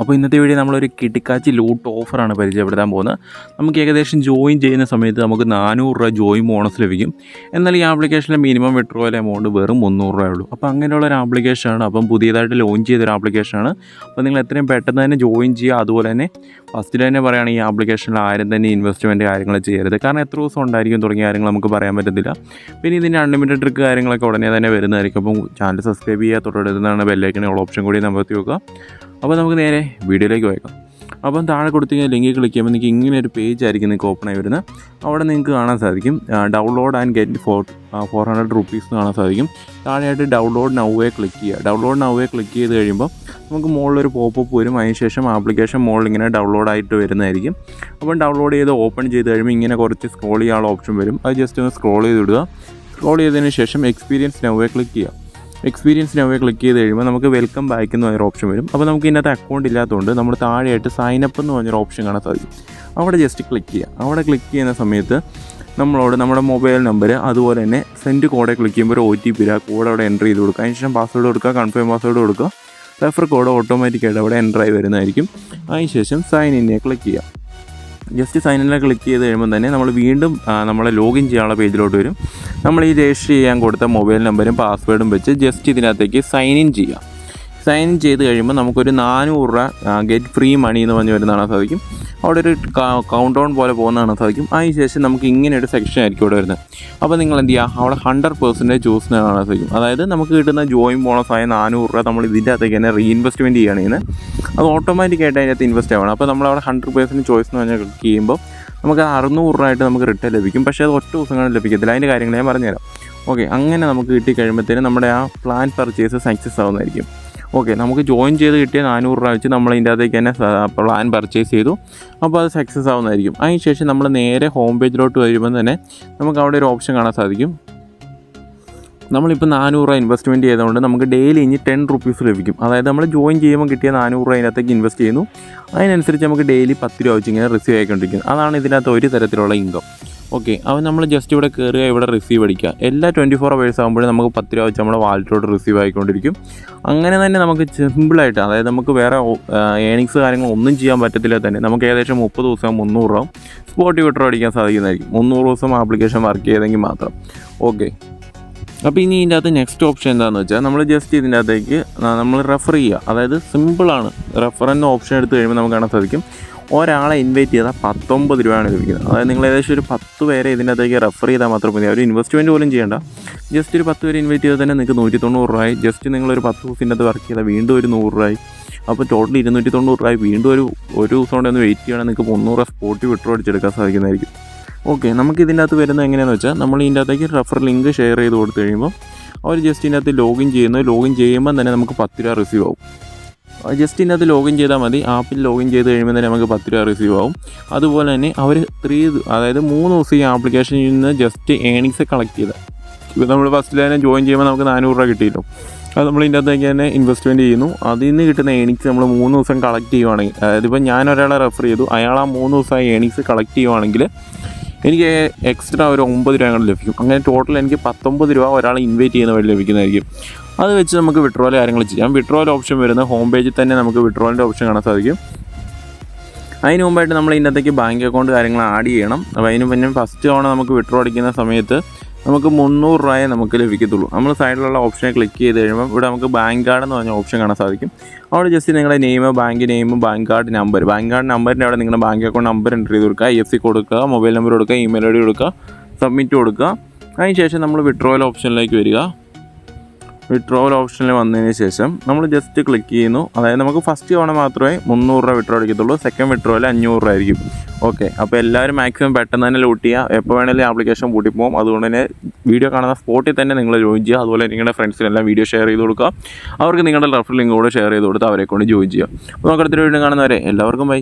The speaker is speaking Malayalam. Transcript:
അപ്പോൾ ഇന്നത്തെ വീഡിയോ നമ്മളൊരു കിടിക്കാച്ചി ലൂട്ട് ഓഫറാണ് പരിചയപ്പെടുത്താൻ പോകുന്നത്. നമുക്ക് ഏകദേശം ജോയിൻ ചെയ്യുന്ന സമയത്ത് നമുക്ക് 400 രൂപ ജോയിൻ ബോണസ് ലഭിക്കും. എന്നാൽ ഈ ആപ്ലിക്കേഷനിലെ മിനിമം വിഡ്രോവൽ എമൗണ്ട് വെറും 300 രൂപയുള്ളൂ. അപ്പോൾ അങ്ങനെയുള്ള ഒരു ആപ്ലിക്കേഷനാണ്. അപ്പം പുതിയതായിട്ട് ലോഞ്ച് ചെയ്തൊരു ആപ്ലിക്കേഷനാണ്. അപ്പോൾ നിങ്ങൾ എത്രയും പെട്ടെന്ന് തന്നെ ജോയിൻ ചെയ്യുക. അതുപോലെ തന്നെ ഫസ്റ്റിൽ തന്നെ പറയുകയാണെങ്കിൽ ഈ ആപ്ലിക്കേഷനിൽ ആരും തന്നെ ഇൻവെസ്റ്റ്മെൻറ്റ് കാര്യങ്ങൾ ചെയ്യരുത്. കാരണം എത്ര ദിവസം ഉണ്ടായിരിക്കും തുടങ്ങിയ കാര്യങ്ങൾ നമുക്ക് പറയാൻ പറ്റത്തില്ല. പിന്നെ ഇതിൻ്റെ അൺലിമിറ്റഡ് ട്രിക്ക് കാര്യങ്ങളൊക്കെ ഉടനെ തന്നെ വരുന്നതായിരിക്കും. അപ്പം ചാനൽ സബ്സ്ക്രൈബ് ചെയ്യുക, തൊട്ടടുത്തുനിന്നാണ് ബെല്ലൈക്കണെ ഓൾ ഓപ്ഷൻ കൂടി നമുക്ക് വെക്കുക. അപ്പോൾ നമുക്ക് നേരെ വീഡിയോയിലേക്ക് പോയേക്കാം. അപ്പം താഴെ കൊടുത്തിരിക്കുന്ന ലിങ്കിൽ ക്ലിക്ക് ചെയ്യുമ്പോൾ നിങ്ങൾക്ക് ഇങ്ങനെ ഒരു പേജ് ആയിരിക്കും നിങ്ങൾക്ക് ഓപ്പൺ ആയി വരുന്നത്. അവിടെ നിങ്ങൾക്ക് കാണാൻ സാധിക്കും ഡൗൺലോഡ് ആൻഡ് ഗെറ്റ് 400 റുപ്പീസ് എന്ന് കാണാൻ സാധിക്കും. താഴെയായിട്ട് ഡൗൺലോഡ് നൗവേ ക്ലിക്ക് ചെയ്യുക. ഡൗൺലോഡ് നൗവേ ക്ലിക്ക് ചെയ്ത് കഴിയുമ്പോൾ നമുക്ക് മുകളിലൊരു പോപ്പപ്പ് വരും. അതിനുശേഷം ആപ്ലിക്കേഷൻ മുകളിൽ ഇങ്ങനെ ഡൗൺലോഡ് ആയിട്ട് വരുന്നതായിരിക്കും. അപ്പം ഡൗൺലോഡ് ചെയ്ത് ഓപ്പൺ ചെയ്ത് കഴിയുമ്പോൾ ഇങ്ങനെ കുറച്ച് സ്ക്രോൾ ചെയ്യാനുള്ള ഓപ്ഷൻ വരും. അത് ജസ്റ്റ് ഒന്ന് സ്ക്രോൾ ചെയ്ത് വിടുക. സ്ക്രോൾ ചെയ്തതിന് ശേഷം എക്സ്പീരിയൻസ് നൗവേ ക്ലിക്ക് ചെയ്യുക. എക്സ്പീരിയൻസ് നൗവേ ക്ലിക്ക് ചെയ്ത് കഴിയുമ്പോൾ നമുക്ക് വെൽക്കം ബാക്ക് എന്ന് പറഞ്ഞൊരു ഓപ്ഷൻ വരും. അപ്പോൾ നമുക്ക് ഇതിനകത്ത് അക്കൗണ്ട് ഇല്ലാത്തതുകൊണ്ട് നമ്മൾ താഴെയായിട്ട് സൈനപ്പ് എന്ന് പറഞ്ഞൊരു ഓപ്ഷൻ കാണാൻ സാധിക്കും. അവിടെ ജസ്റ്റ് ക്ലിക്ക് ചെയ്യുക. അവിടെ ക്ലിക്ക് ചെയ്യുന്ന സമയത്ത് നമ്മളോട് നമ്മുടെ മൊബൈൽ നമ്പർ അതുപോലെ തന്നെ സെൻഡ് കോഡ് ക്ലിക്ക് ചെയ്യുമ്പോൾ ഒരു OTP വരിക. കോഡ് അവിടെ എൻ്റർ ചെയ്ത് കൊടുക്കുക. അതിനുശേഷം പാസ്വേഡ് കൊടുക്കുക, കൺഫേം പാസ്വേഡ് കൊടുക്കുക. റെഫർ കോഡ് ഓട്ടോമാറ്റിക്കായിട്ട് അവിടെ എൻ്റർ ആയി വരുന്നതായിരിക്കും. അതിനുശേഷം സൈൻ ഇന്നെ ക്ലിക്ക് ചെയ്യുക. ജസ്റ്റ് സൈൻ ഇന്നെ ക്ലിക്ക് ചെയ്ത് കഴിയുമ്പോൾ തന്നെ നമ്മൾ വീണ്ടും നമ്മളെ ലോഗിൻ ചെയ്യാനുള്ള പേജിലോട്ട് വരും. നമ്മൾ ഈ രജിസ്റ്റർ ചെയ്യാൻ കൊടുത്ത മൊബൈൽ നമ്പറും പാസ്വേഡും വെച്ച് ജസ്റ്റ് ഇതിനകത്തേക്ക് സൈൻ ഇൻ ചെയ്യുക. സൈൻ ഇൻ ചെയ്ത് കഴിയുമ്പോൾ നമുക്കൊരു 400 രൂപ ഗെറ്റ് ഫ്രീ മണി എന്ന് പറഞ്ഞ് വരുന്ന കാണാൻ സാധിക്കും. അവിടെ ഒരു കൗണ്ട് ഡൗൺ പോലെ പോകുന്ന കാണാൻ സാധിക്കും. അതിനുശേഷം നമുക്ക് ഇങ്ങനെ ഒരു സെക്ഷൻ ആയിരിക്കും ഇവിടെ വരുന്നത്. അപ്പോൾ നിങ്ങൾ എന്ത് ചെയ്യുക, അവിടെ 100% ചൂസ് കാണാൻ സാധിക്കും. അതായത് നമുക്ക് കിട്ടുന്ന ജോയിൻ ബോണസായ 400 രൂപ നമ്മൾ ഇതിൻ്റെ അകത്തേക്ക് തന്നെ റീഇൻവെസ്റ്റ്മെൻറ്റ് ചെയ്യുകയാണ് ചെയ്യുന്നത്. അത് ഓട്ടോമാറ്റിക്കായിട്ട് അതിനകത്ത് ഇൻവെസ്റ്റ് ആവണം. അപ്പോൾ നമ്മളവിടെ 100% ചോയ്സ് എന്ന് പറഞ്ഞാൽ ക്ലിക്ക് ചെയ്യുമ്പോൾ നമുക്ക് 600 രൂപ ആയിട്ട് നമുക്ക് റിട്ടേൺ ലഭിക്കും. പക്ഷേ അത് ഒറ്റ ദിവസങ്ങളിൽ ലഭിക്കത്തില്ല. അതിൻ്റെ കാര്യങ്ങൾ ഞാൻ പറഞ്ഞുതരാം. ഓക്കെ, അങ്ങനെ നമുക്ക് കിട്ടിക്കഴിയുമ്പോഴത്തേനും നമ്മുടെ ആ പ്ലാൻ പർച്ചേസ് സക്സസ് ആവുന്നതായിരിക്കും. ഓക്കെ, നമുക്ക് ജോയിൻ ചെയ്ത് കിട്ടിയ 400 രൂപ വെച്ച് നമ്മൾ ഇതിൻ്റെ അകത്തേക്ക് തന്നെ പ്ലാൻ പർച്ചേസ് ചെയ്തു. അപ്പോൾ അത് സക്സസ് ആവുന്നതായിരിക്കും. അതിനുശേഷം നമ്മൾ നേരെ ഹോം പേജിലോട്ട് വരുമ്പോൾ തന്നെ നമുക്ക് അവിടെ ഒരു ഓപ്ഷൻ കാണാൻ സാധിക്കും. നമ്മളിപ്പോൾ 400 രൂപ ഇൻവെസ്റ്റ്മെൻറ്റ് ചെയ്തുകൊണ്ട് നമുക്ക് ഡെയിലി ഇനി 10 റുപ്പീസ് ലഭിക്കും. അതായത് നമ്മൾ ജോയിൻ ചെയ്യുമ്പോൾ കിട്ടിയ 400 രൂപ അതിനകത്തേക്ക് ഇൻവെസ്റ്റ് ചെയ്യുന്നു. അതിനനുസരിച്ച് നമുക്ക് ഡെയിലി 10 രൂപ വെച്ച് ഇങ്ങനെ റിസീവ് ആയിക്കൊണ്ടിരിക്കുന്നത്. അതാണ് ഇതിനകത്ത് ഒരു തരത്തിലുള്ള ഇൻകം. ഓക്കെ, അപ്പോൾ നമ്മൾ ജസ്റ്റ് ഇവിടെ കയറുക, ഇവിടെ റിസീവ് അടിക്കുക. എല്ലാ 24 അവേഴ്സ് ആകുമ്പോഴും നമുക്ക് 10 രൂപ വെച്ച് നമ്മുടെ വാലറ്റിലോട്ട് റിസീവ് ആയിക്കൊണ്ടിരിക്കും. അങ്ങനെ തന്നെ നമുക്ക് സിമ്പിളായിട്ട്, അതായത് നമുക്ക് വേറെ ഏണിങ്സ് കാര്യങ്ങൾ ഒന്നും ചെയ്യാൻ പറ്റത്തില്ല തന്നെ നമുക്ക് ഏകദേശം 30 ദിവസം 300 രൂപ സ്പോട്ട് വിഡ്രോ അടിക്കാൻ സാധിക്കുന്നതായിരിക്കും. 300 ദിവസം ആപ്ലിക്കേഷൻ വർക്ക് ചെയ്തെങ്കിൽ മാത്രം. ഓക്കെ, അപ്പോൾ ഇനി ഇതിൻ്റെ അകത്ത് നെക്സ്റ്റ് ഓപ്ഷൻ എന്താണെന്ന് വെച്ചാൽ നമ്മൾ ജസ്റ്റ് ഇതിൻ്റെ അകത്തേക്ക് നമ്മൾ റെഫർ ചെയ്യുക. അതായത് സിമ്പിളാണ്. റെഫർ എന്ന ഓപ്ഷൻ എടുത്ത് കഴിയുമ്പോൾ നമുക്ക് കാണാൻ സാധിക്കും ഒരാളെ ഇൻവൈറ്റ് ചെയ്താൽ 19 രൂപയാണ് ലഭിക്കുന്നത്. അതായത് നിങ്ങൾ ഏകദേശം ഒരു 10 പേരെ ഇതിൻ്റെ അകത്തേക്ക് റെഫർ ചെയ്താൽ മാത്രം മതി. ഒരു ഇൻവെസ്റ്റ്മെൻറ്റ് പോലും ചെയ്യേണ്ട. ജസ്റ്റ് ഒരു 10 പേര് ഇൻവൈറ്റ് ചെയ്താൽ തന്നെ നിങ്ങൾക്ക് 190 രൂപയായി. ജസ്റ്റ് നിങ്ങളൊരു 10 ദിവസത്തിൻ്റെ അകത്ത് വർക്ക് ചെയ്താൽ വീണ്ടും ഒരു 100 രൂപയായി. അപ്പോൾ ടോട്ടൽ 290 രൂപയായി. വീണ്ടും ഒരു ദിവസം കൊണ്ട് ഒന്ന് വെയിറ്റ് ചെയ്യണമെങ്കിൽ നിങ്ങൾക്ക് 300 രൂപ സ്പോട്ട് വിഡ്രോ അടിച്ചെടുക്കാൻ സാധിക്കുന്നതായിരിക്കും. ഓക്കെ, നമുക്ക് ഇതിൻ്റെ അകത്ത് വരുന്നത് എങ്ങനെയാണെന്ന് വെച്ചാൽ നമ്മൾ ഇതിൻ്റെ അകത്തേക്ക് റെഫർ ലിങ്ക് ഷെയർ ചെയ്ത് കൊടുത്തു കഴിയുമ്പോൾ അവർ ജസ്റ്റ് ഇതിൻ്റെ അകത്ത് ലോഗിൻ ചെയ്യുന്നു. ലോഗിൻ ചെയ്യുമ്പോൾ തന്നെ നമുക്ക് 10 രൂപ റിസീവ് ആവും. ജസ്റ്റ് ഇതിനകത്ത് ലോഗിൻ ചെയ്താൽ മതി. ആപ്പിൽ ലോഗിൻ ചെയ്ത് കഴിയുമ്പോൾ തന്നെ നമുക്ക് 10 രൂപ റിസീവ് ആവും. അതുപോലെ തന്നെ അവർ 3 ദിവസം ഈ ആപ്ലിക്കേഷനിൽ നിന്ന് ജസ്റ്റ് ഏണിങ്സ് കളക്ട് ചെയ്താൽ, ഇപ്പോൾ നമ്മൾ ഫസ്റ്റിൽ തന്നെ ജോയിൻ ചെയ്യുമ്പോൾ നമുക്ക് 400 രൂപ കിട്ടിയല്ലോ. അത് നമ്മൾ ഇതിൻ്റെ അകത്തേക്ക് തന്നെ ഇൻവെസ്റ്റ്മെൻറ്റ് ചെയ്യുന്നു. അതിൽ നിന്ന് കിട്ടുന്ന ഏണിങ്സ് നമ്മൾ 3 ദിവസം കളക്ട് ചെയ്യുവാണെങ്കിൽ, അതായത് ഇപ്പോൾ ഞാൻ ഒരാളെ റെഫർ ചെയ്തു, അയാൾ ആ 3 ദിവസമായി ഏണിങ്സ് കളക്ട് ചെയ്യുവാണെങ്കിൽ എനിക്ക് എക്സ്ട്രാ ഒരു 9 രൂപ കൂടെ ലഭിക്കും. അങ്ങനെ ടോട്ടൽ എനിക്ക് 19 രൂപ ഒരാളെ ഇൻവൈറ്റ് ചെയ്യുന്ന വഴി ലഭിക്കുന്നതായിരിക്കും. അത് വെച്ച് നമുക്ക് വിഡ്രോവൽ കാര്യങ്ങൾ ചെയ്യാം. വിഡ്രോവൽ ഓപ്ഷൻ വരുന്ന ഹോം പേജിൽ തന്നെ നമുക്ക് വിഡ്രോവലിൻ്റെ ഓപ്ഷൻ കാണാൻ സാധിക്കും. അതിന് മുമ്പായിട്ട് നമ്മൾ ഇതിനകത്തേക്ക് ബാങ്ക് അക്കൗണ്ട് കാര്യങ്ങൾ ആഡ് ചെയ്യണം. അപ്പോൾ അതിന് പിന്നെ ഫസ്റ്റ് തവണ നമുക്ക് വിഡ്രോ അടിക്കുന്ന സമയത്ത് നമുക്ക് 300 രൂപയെ നമുക്ക് ലഭിക്കത്തുള്ളൂ. നമ്മൾ സൈഡിലുള്ള ഓപ്ഷനെ ക്ലിക്ക് ചെയ്ത് കഴിയുമ്പോൾ ഇവിടെ നമുക്ക് ബാങ്ക് കാർഡ് എന്ന് പറഞ്ഞ ഓപ്ഷൻ കാണാൻ സാധിക്കും. അവിടെ ജസ്റ്റ് നിങ്ങളുടെ ബാങ്ക് ബാങ്ക് കാർഡ് നമ്പറിൻ്റെ അവിടെ നിങ്ങളുടെ ബാങ്ക് അക്കൗണ്ട് നമ്പർ എൻ്റർ ചെയ്ത് കൊടുക്കുക. IFSC കൊടുക്കുക, മൊബൈൽ നമ്പർ കൊടുക്കുക, ഇമെയിൽ ID കൊടുക്കുക, സബ്മിറ്റ് കൊടുക്കുക. അതിനുശേഷം നമ്മൾ വിഡ്രോവൽ ഓപ്ഷനിലേക്ക് വരിക. വിഡ്രോവൽ ഓപ്ഷനിൽ വന്നതിന് ശേഷം നമ്മൾ ജസ്റ്റ് ക്ലിക്ക് ചെയ്യുന്നു. അതായത് നമുക്ക് ഫസ്റ്റ് തവണ മാത്രമേ 300 രൂപ വിഡ്രോ അടിക്കത്തുള്ളൂ. സെക്കൻഡ് വിഡ്രോയിൽ 500 രൂപ ആയിരിക്കും. ഓക്കെ, അപ്പോൾ എല്ലാവരും മാക്സിമം പെട്ടെന്ന് തന്നെ ലൂട്ട് ചെയ്യുക. എപ്പോൾ വേണമെങ്കിലും ആപ്ലിക്കേഷൻ പൂട്ടിപ്പോകും. അതുകൊണ്ട് തന്നെ വീഡിയോ കാണുന്ന സ്പോട്ടിൽ തന്നെ നിങ്ങൾ ജോയിൻ ചെയ്യുക. അതുപോലെ നിങ്ങളുടെ ഫ്രണ്ട്സിനെല്ലാം വീഡിയോ ഷെയർ ചെയ്ത് കൊടുക്കുക. അവർക്ക് നിങ്ങളുടെ റെഫർ ലിങ്ക് കൂടെ ഷെയർ ചെയ്ത് കൊടുത്ത് അവരെ കൊണ്ട് ജോയിൻ ചെയ്യുക. അപ്പോൾ നമുക്ക് അടുത്തൊരു വീഡിയോ കാണുന്നവരെ എല്ലാവർക്കും ബൈ.